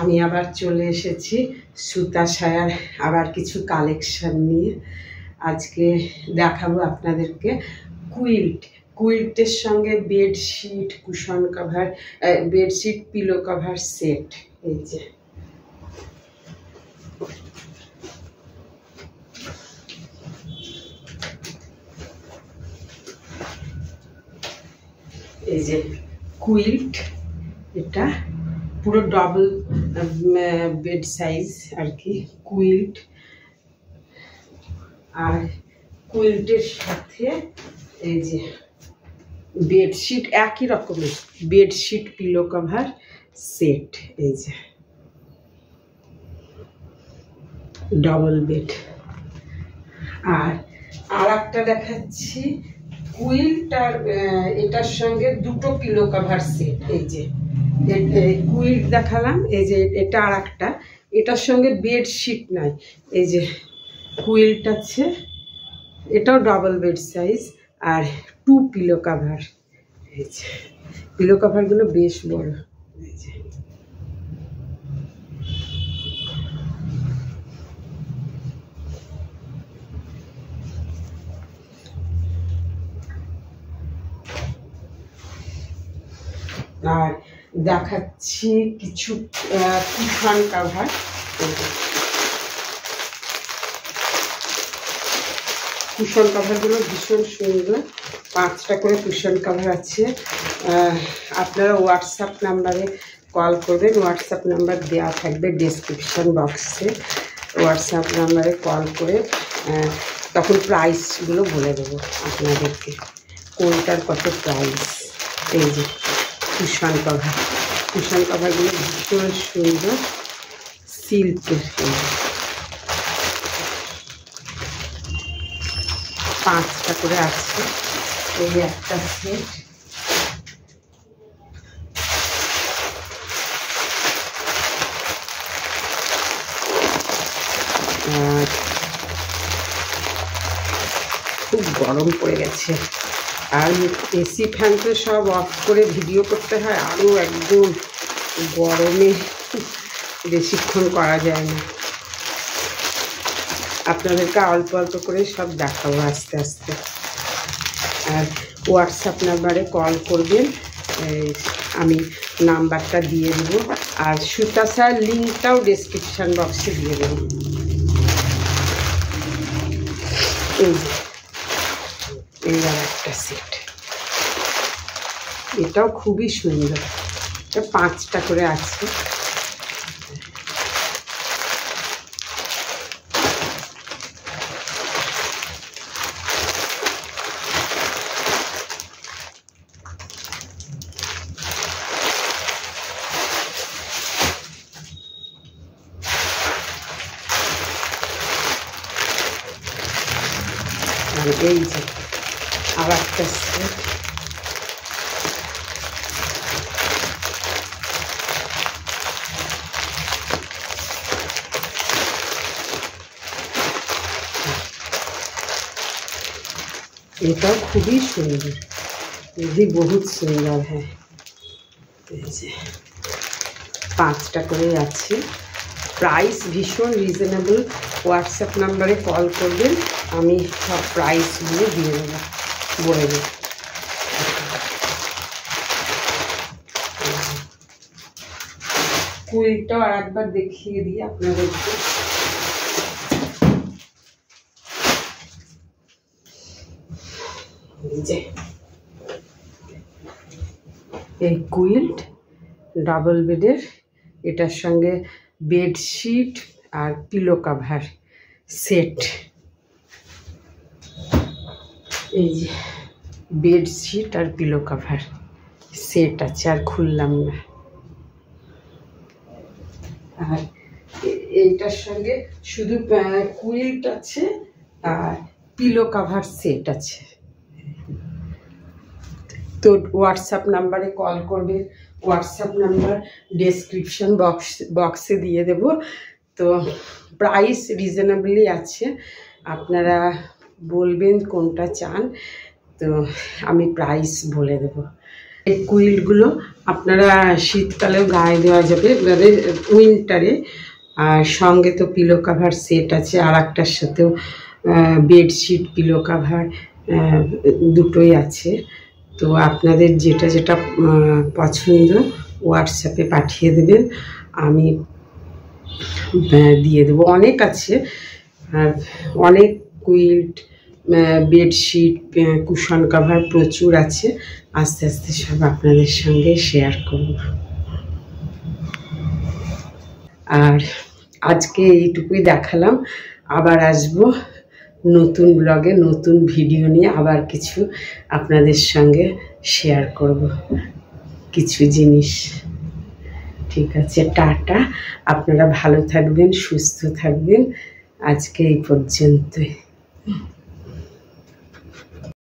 আমি আবার চলে এসেছি সুতা সায়ার আবার কিছু কালেকশন নিয়ে। আজকে দেখাবো আপনাদেরকে কুইল্টের সঙ্গে bedsheet, cushion cover, bedsheet, pillow cover set. এই যে কুইল্ট, এটা পুরো ডবল বেড সাইজ আর কি কুইল্ট। আর কুইল্টের সাথে এই যে বেডশিট, একই রকমের বেডশিট, পিলো কভার সেট। এই যে ডবল বেড। আর একটা দেখাচ্ছি কুইল্ট আর এটার সঙ্গে দুটো পিলো কভার সেট। এই যে কুইল্ট দেখালাম, এই যে এটা আর একটা, এটার সঙ্গে বেডশিট নাই। এই যে কুইল্ট আছে, এটাও ডবল বেড সাইজ, আর 2 পিলো কভার। এই যে পিলো কভারগুলো বেশ বড়। এই যে আর দেখাচ্ছি কিছু কুশন কভার। কুশন কভারগুলো ভীষণ সুন্দর, 5টা করে কুশন কভার আছে। আপনারা হোয়াটসঅ্যাপ নাম্বারে কল করবেন, হোয়াটসঅ্যাপ নাম্বার দেওয়া থাকবে ডেসক্রিপশন বক্সে। হোয়াটসঅ্যাপ নাম্বারে কল করে তখন প্রাইসগুলো বলে দেবো আপনাদেরকে, কোনটার কত প্রাইস। এই যে কুশন কভারগুলো ভীষণ সুন্দর, সিল্কের। 5টা করে আছে, এই একটা সেট। খুব গরম পড়ে গেছে, আর এসি ফ্যান তো সব অফ করে ভিডিও করতে হয়, আরও একদম গরমে বেশিক্ষণ করা যায় না। আপনাদেরকে অল্প অল্প করে সব দেখাবো আস্তে আস্তে। আর হোয়াটসঅ্যাপ নাম্বারে কল করবেন, আমি নাম্বারটা দিয়ে দেবো, আর সুতা সায়ার লিঙ্কটাও ডেসক্রিপশান বক্সে দিয়ে দেবো। এই আর একটা সেট, এটাও খুবই সুন্দর, এটা 5টা করে আছে। এই যে আর একটা সেট, এটাও খুবই সুন্দর, ये बहुत সুন্দর। হ্যাঁ, এই যে 5টা করে আছে, প্রাইস ভীষণ রিজনেবল। হোয়াটসঅ্যাপ নাম্বারে কল করবেন, আমি সব প্রাইসগুলো দিয়ে দেবো, বলে দেবো। কুইলটাও আর একবার দেখিয়ে দিই আপনাদেরকে। এই কুইল্ট ডাবল বেডের, এটার সঙ্গে বেডশিট আর পিলো কভার সেট। এই যে বেডশিট আর পিলো কভার সেট আছে, আর খুললাম না। আর এইটার সঙ্গে শুধু কুইল্ট আছে আর পিলো কভার সেট আছে। তো হোয়াটসঅ্যাপ নাম্বারে কল করবে, হোয়াটসঅ্যাপ নাম্বার ডেসক্রিপশন বক্সে দিয়ে দেব। তো প্রাইস রিজনেবলি আছে, আপনারা বলবেন কোনটা চান, তো আমি প্রাইস বলে দেব। এই কুইলগুলো আপনারা শীতকালেও গায়ে দেওয়া যাবে, এবারে উইন্টারে। আর সঙ্গে তো পিলো কাভার সেট আছে, আর একটার সাথেও বেডশিট পিলো কাভার দুটোই আছে। তো আপনাদের যেটা যেটা পছন্দ হোয়াটসঅ্যাপে পাঠিয়ে দেবেন, আমি দিয়ে দেবো। অনেক আছে, আর অনেক কুইল্ট, বেডশিট, কুশন কাভার প্রচুর আছে। আস্তে আস্তে সব আপনাদের সঙ্গে শেয়ার করব। আর আজকে এইটুকুই দেখালাম, আবার আসবো নতুন ব্লগে নতুন ভিডিও নিয়ে, আবার কিছু আপনাদের সঙ্গে শেয়ার করব কিছু জিনিস। ঠিক আছে, টাটা। আপনারা ভালো থাকবেন, সুস্থ থাকবেন। আজকে এই পর্যন্তই।